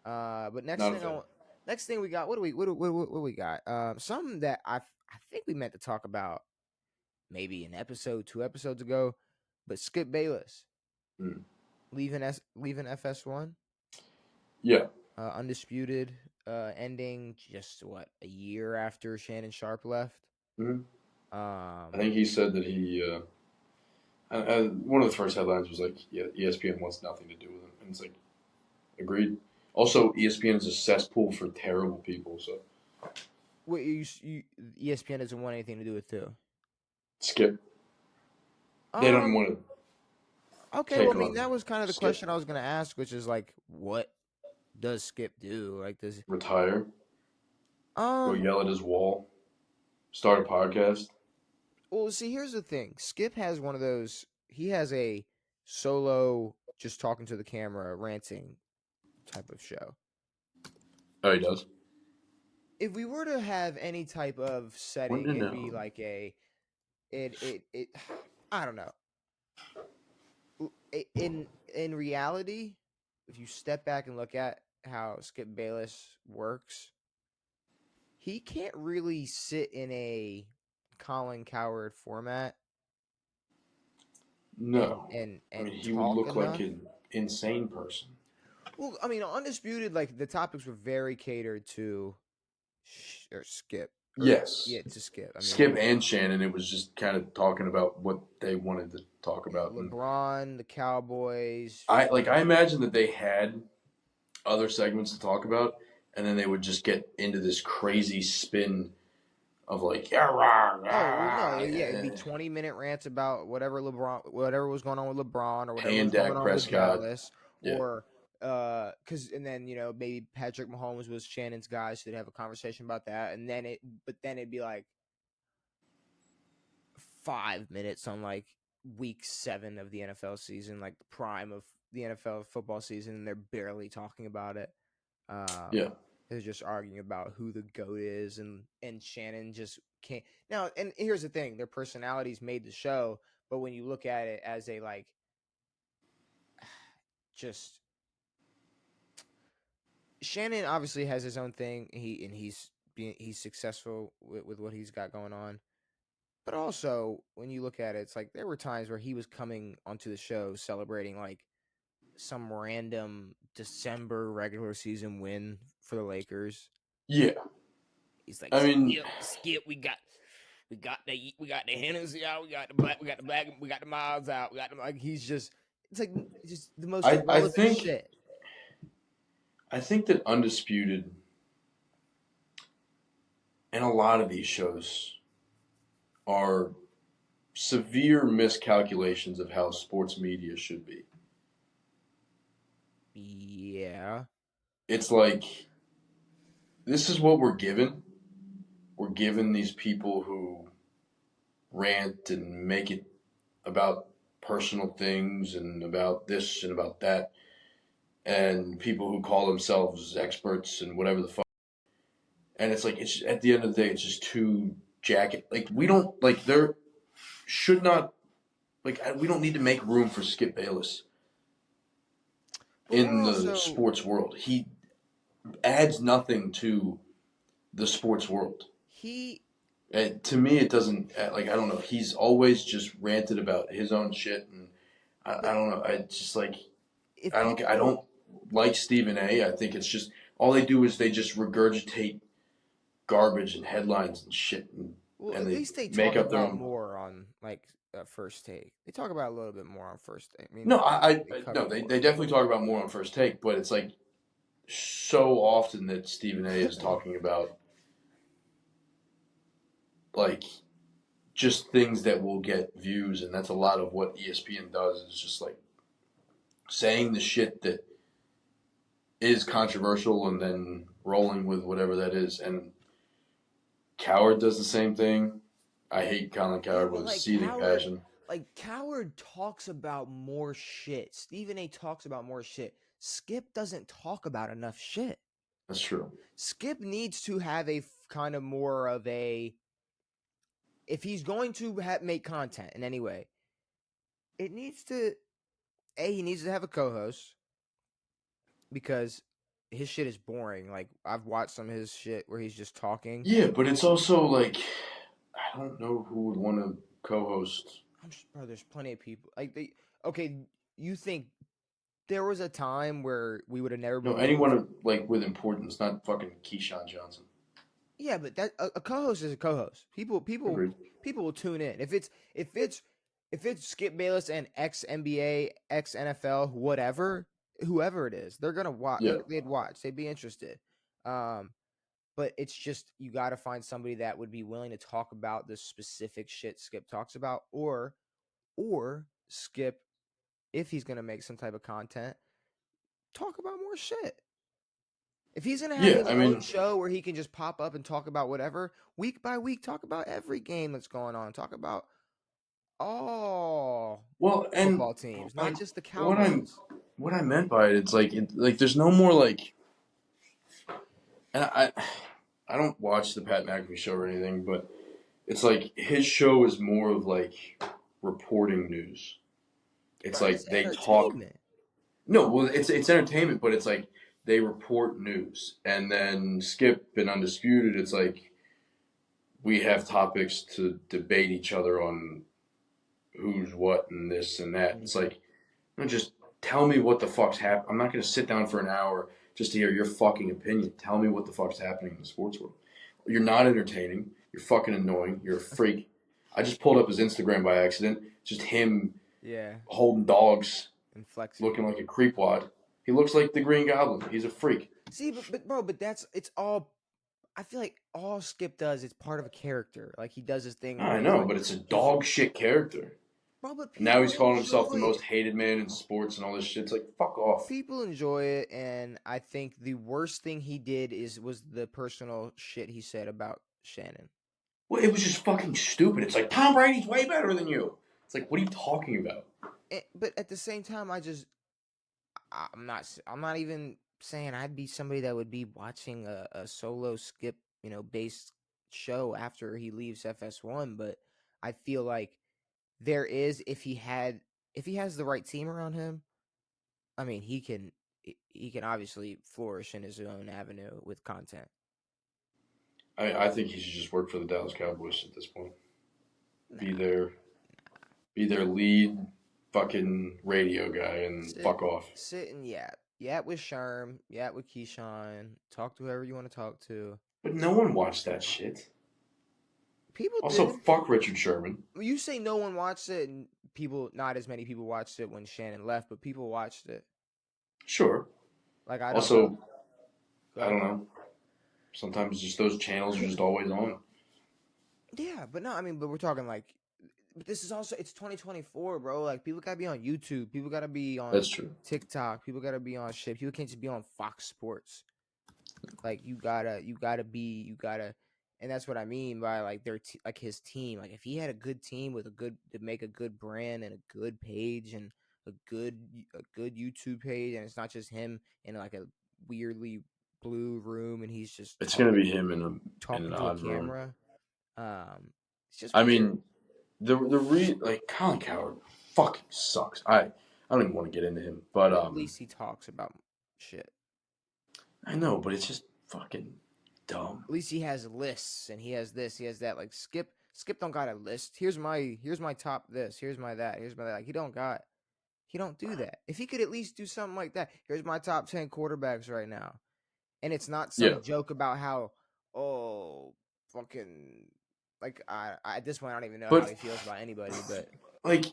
But Not a fan. next thing we got. What do we got? Something that I think we meant to talk about maybe an episode, 2 episodes ago, but Skip Bayless Hmm. leaving FS1, Yeah, undisputed, ending just what, a year after Shannon Sharp left. hmm I Um, think he said that one of the first headlines was like, yeah, ESPN wants nothing to do with him, and it's like, agreed. Also, ESPN is a cesspool for terrible people. So what ESPN doesn't want anything to do with too. Skip, they don't Um, want to okay, well, take I mean, on that was kind of the Skip. question I was gonna ask, which is like, what does Skip do? Like, Retire, go um, yell at his wall, start a podcast. well, see, here's the thing. Skip has one of those. He has a solo, just talking to the camera, ranting type of show. Oh, he does. If we were to have any type of When setting, to it'd be know? like it. I don't know. In reality, if you step back and look at how Skip Bayless works, he can't really sit in a Colin Coward format and No. and I mean, and he would talk look like enough. an insane person. Well, I mean, undisputed, like the topics were very catered to or Skip or Yes. yeah, to Skip. I mean, Skip and Shannon, it was just kind of talking about what they wanted to talk about. And LeBron, the Cowboys. I imagine that they had other segments to talk about, and then they would just get into this crazy spin of like, yeah, rah, Oh well, no, rah, yeah, it'd be 20-minute rants about whatever was going on with LeBron, or whatever paying was going Dak on with Prescott. Dallas, Yeah. or because and then maybe Patrick Mahomes was Shannon's guy, so they'd have a conversation about that, and then it'd be like 5 minutes on like week 7 of the NFL season, like the prime of the NFL football season, and they're barely talking about it. Yeah. They're just arguing about who the GOAT is, and Shannon just can't. Now, and here's the thing: their personalities made the show, but when you look at it as a like, just Shannon obviously has his own thing. He's successful with what he's got going on. But also, when you look at it, it's like there were times where he was coming onto the show celebrating like some random December regular season win for the Lakers. Yeah. He's like, I mean, Skip, we got the Hennessy out, we got the Miles out, we got the like. He's just, it's like just the most I, I irrelevant think shit. I think that Undisputed and a lot of these shows are severe miscalculations of how sports media should be. Yeah, It's like this is what we're given. We're given these people who rant and make it about personal things and about this and about that, and people who call themselves experts and whatever the fuck. And it's like it's at the end of the day, it's just too jacket. Like we don't like there should not like we don't need to make room for Skip Bayless but we're in the also sports world. He adds nothing to the sports world. he To me, it doesn't like I don't know. He's always just ranted about his own shit, and I but don't know. I just like if I people don't like Stephen A. I think it's just all they do is they just regurgitate garbage and headlines and shit, well, and at they least they make talk up their about own. more on like First Take. They talk about a little bit more on First Take. I No, mean, they no, cover they more. definitely talk about more on First Take, but it's like so often that Stephen A. is talking about like just things that will get views, and that's a lot of what ESPN does. Is just like saying the shit that is controversial and then rolling with whatever that is. And Coward does the same thing. I hate Colin Yeah, Coward but with a seething passion. Coward talks about more shit. Stephen A talks about more shit. Skip doesn't talk about enough shit. That's true. Skip needs to have a kind of more of a, if he's going to make content in any way, it needs to, he needs to have a co-host, because his shit is boring. Like I've watched some of his shit where he's just talking. Yeah, but it's also like I don't know who would want to co-host. Bro, there's plenty of people like they. Okay, you think there was a time where we would have never No, been able to. anyone like with importance, not fucking Keyshawn Johnson. Yeah, but that a co-host is a co-host. Agreed. People will tune in. If it's Skip Bayless and ex NBA, ex NFL, whoever it is, they're gonna watch. Yeah, They'd watch. They'd be interested. Um, but it's just you got to find somebody that would be willing to talk about the specific shit Skip talks about, or Skip, if he's gonna make some type of content, talk about more shit. If he's gonna have yeah. his I own mean, show where he can just pop up and talk about whatever week by week, talk about every game that's going on, talk about all well, and football teams, not like just the what I'm Cowboys. what I meant by it's like there's no more like, and I don't watch the Pat McAfee show or anything, but it's like his show is more of like reporting news. It's Bro, like it's they talk. entertainment. No, well, it's entertainment, but it's like they report news, and then Skip and Undisputed. It's like we have topics to debate each other on who's what and this and that. It's Mhm. like, no, just tell me what the fuck's happening. I'm not going to sit down for an hour just to hear your fucking opinion. Tell me what the fuck's happening in the sports world. You're not entertaining. You're fucking annoying. You're a freak. I just pulled up his Instagram by accident. Just him Yeah, holding dogs, and flexing. looking like a creepwad. He looks like the Green Goblin. He's a freak. See, but bro, but that's it's all. I feel like all Skip does, it's part of a character. Like he does his thing where I he's know, like, but it's a he's dog shit character. bro, but And now people he's calling himself enjoy the most it. hated man in sports and all this shit. It's like, fuck off. People enjoy it, and I think the worst thing he did was the personal shit he said about Shannon. Well, it was just fucking stupid. It's like, Tom Brady's way better than you. It's like, what are you talking about? But at the same time, I'm not even saying I'd be somebody that would be watching a solo Skip, based show after he leaves FS1. But I feel like there is if he has the right team around him. I mean, he can obviously flourish in his own avenue with content. I think he should just work for the Dallas Cowboys at this point. Be Nah, their be their lead fucking radio guy and sit fuck off. sit and yap with Sherm, yap with Keyshawn, talk to whoever you want to talk to. But no one watched that shit. People Also, did. fuck Richard Sherman. You say no one watched it, and not as many people watched it when Shannon left, but people watched it. Sure. Like I don't know. Also, Go I ahead. don't know. Sometimes just those channels are just always on. Yeah, but no, I mean, but we're talking like, but this is also it's 2024, bro. Like people gotta be on YouTube, people gotta be on That's true. TikTok, people gotta be on shit. People can't just be on Fox Sports. Like you gotta, and that's what I mean by like like his team. Like if he had a good team with a good to make a good brand and a good page and a good YouTube page, and it's not just him in like a weirdly blue room and he's just It's gonna be him in an talking to a odd room. camera. Um, it's just I weird. mean, like Colin Coward fucking sucks. I don't even want to get into him, but Well, at least he talks about shit. I know, but it's just fucking dumb. At least he has lists and he has this, he has that. Like Skip don't got a list. Here's my top this, here's my that, here's my that. Like he don't do that. If he could at least do something like that. Here's my top 10 quarterbacks right now. And it's not Yeah, some joke about how oh fucking like I at this point I don't even know how but he feels about anybody, but like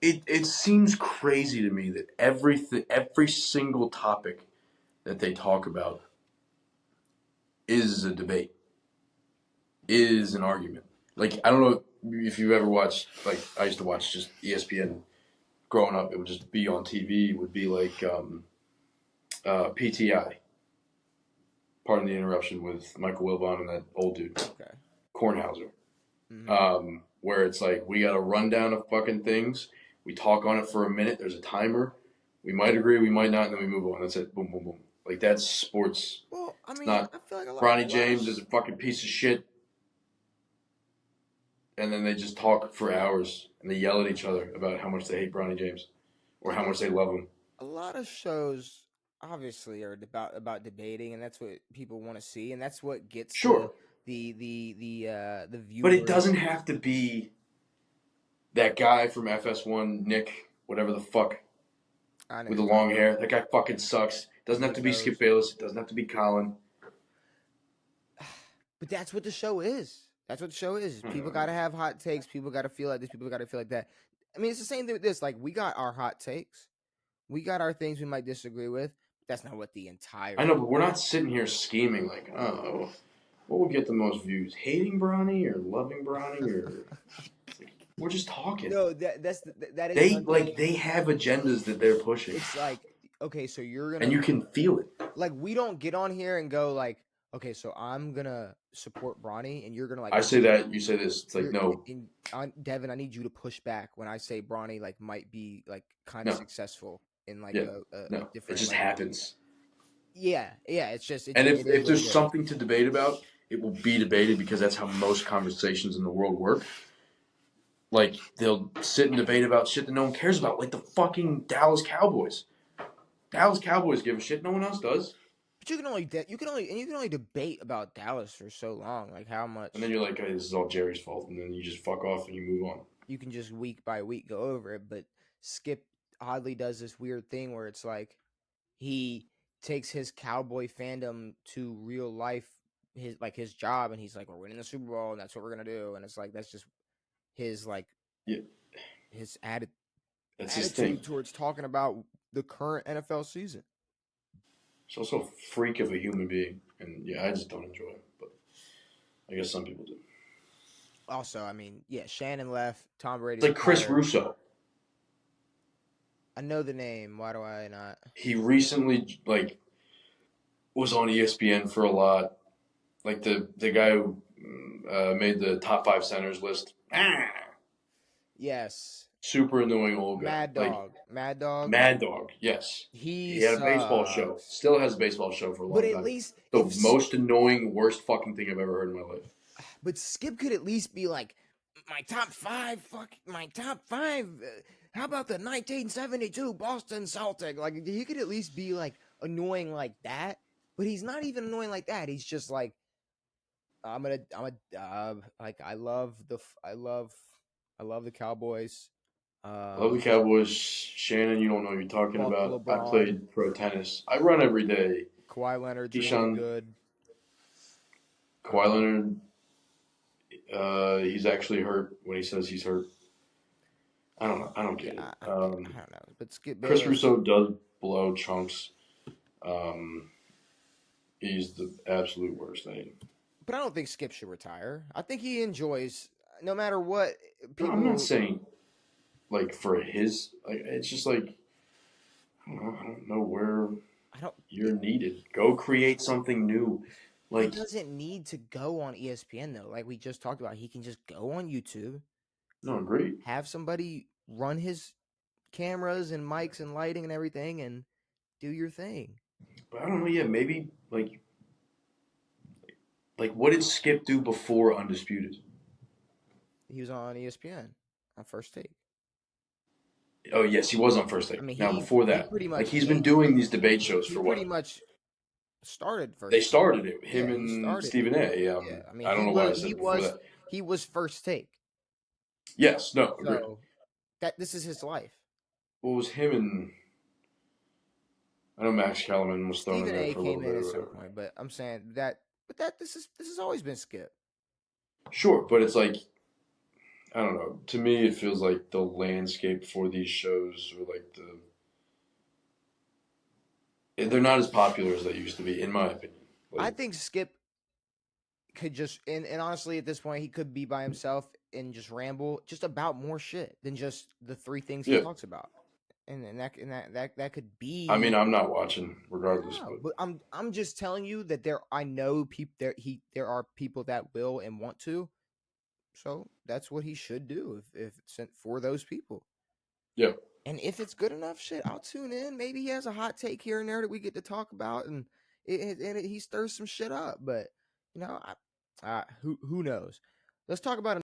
it seems crazy to me that every single topic that they talk about is a debate, is an argument. Like I don't know if you've ever watched, like I used to watch just ESPN growing up. It would just be on TV. It would be like PTI. Pardon the interruption, with Michael Wilbon and that old dude okay. Kornhauser. Mm-hmm. Where it's like we got a rundown of fucking things. We talk on it for a minute. There's a timer. We might agree, we might not, and then we move on. That's it. Boom, boom, boom. Like that's sports. Well, I It's mean, not I feel like Bronny a lot of James is a fucking piece of shit, and then they just talk for hours and they yell at each other about how much they hate Bronny James or I how mean much they love him. a lot of shows obviously are about debating, and that's what people want to see, and that's what gets Sure, the but it viewers. doesn't have to be that guy from FS1, Nick, whatever the fuck, I know with you're the talking long about hair. That guy fucking sucks. Doesn't have to Big be Skip Nose. Bayless. It doesn't have to be Colin. But that's what the show is. That's what the show is. People got to Uh, have hot takes. People got to feel like this. People got to feel like that. I mean, it's the same thing with this. Like, we got our hot takes. We got our things we might disagree with. But that's not what the I entire know, but we're not sitting here scheming like, oh, what would get the most views? Hating Bronny or loving Bronny or we're just talking. No, that is one thing. They have agendas that they're pushing, It's like, okay, so you're and gonna, you can feel it. like, we don't get on here and go like, okay, so I'm gonna support Bronny, and you're gonna like I say that, you say this. It's like you're no, in on Devin. I need you to push back when I say Bronny like might be like kind of no, successful in like yeah, a no. It different just like happens. yeah. It's just And it is if what it there's is. something to debate about, it will be debated because that's how most conversations in the world work. Like they'll sit and debate about shit that no one cares about, like the fucking Dallas Cowboys. Dallas Cowboys give a shit, no one else does. But you can only debate about Dallas for so long, like how And then much you're like, hey, this is all Jerry's fault, and then you just fuck off and you move on. you can just week by week go over it. But Skip oddly does this weird thing where it's like he takes his cowboy fandom to real life, his job, and he's like, we're winning the Super Bowl, and that's what we're gonna do. And it's like that's just his like Yeah, his that's his thing. attitude towards talking about the current NFL season. He's also a freak of a human being, and yeah, I just don't enjoy him. But I guess some people do. Also, I mean, yeah, Shannon left, Tom Brady It's like Chris retired. Russo. I know the name. Why do I not? He recently was on ESPN for a lot. Like the guy who made the top five centers list. Yes, Super annoying old guy. Mad Like Dog. Mad Dog. Mad Dog. Yes, He he had a baseball show. sucks. Still has a baseball show for a But long at time. least The most annoying, worst fucking thing I've ever heard in my life. but Skip could at least be like my top five. Fuck my top five. How about the 1972 Boston Celtic? Like he could at least be like annoying like that. But he's not even annoying like that. He's just like like I love the Cowboys. Love the Um, Cowboys. Shannon, you don't know what you're talking fuck about. I LeBron. played pro tennis. I run every day. Kawhi Leonard's really Keyshawn, good. Kawhi Um, Leonard, he's actually hurt when he says he's hurt. I don't know. I don't yeah, get it. I don't know, but Skip Chris Bayless. Russo does blow chunks. Um, he's the absolute worst. But I don't think Skip should retire. I think he enjoys no matter what No, I'm not people. saying like for his. Like it's just like I don't know where I don't. you're needed. Go create something new. He Like doesn't need to go on ESPN though. Like we just talked about, he can just go on YouTube, no, great. have somebody run his cameras and mics and lighting and everything, and do your thing. But I don't know. Yeah, maybe like what did Skip do before Undisputed? He was on ESPN on First Take. Oh yes, he was on First I Take. mean, Now before he that, pretty like much he's been doing these debate shows he for pretty what? much started They First Take. started it. Him Yeah, he and started. Stephen A. Yeah, I mean, I don't know why I said before that. he was First Take. Yes, no, agreed. So that this is his life. What was him and I know Max Kellerman was thrown in Stephen there A for a little came bit in or at some whatever. point, but I'm saying that this has always been Skip. Sure, but it's like I don't know. To me, it feels like the landscape for these shows or like they're not as popular as they used to be, in my opinion. I Like, think Skip could just and honestly at this point he could be by himself and just ramble just about more shit than just the three things he yeah. talks about. And that could I mean, be I'm not watching regardless, no, but but I'm just telling you that I know people there are people that will and want to. So that's what he should do if it's sent for those people. yeah. And if it's good enough, shit, I'll tune in. Maybe he has a hot take here and there that we get to talk about, and he stirs some shit up. But you know, who knows? Let's talk about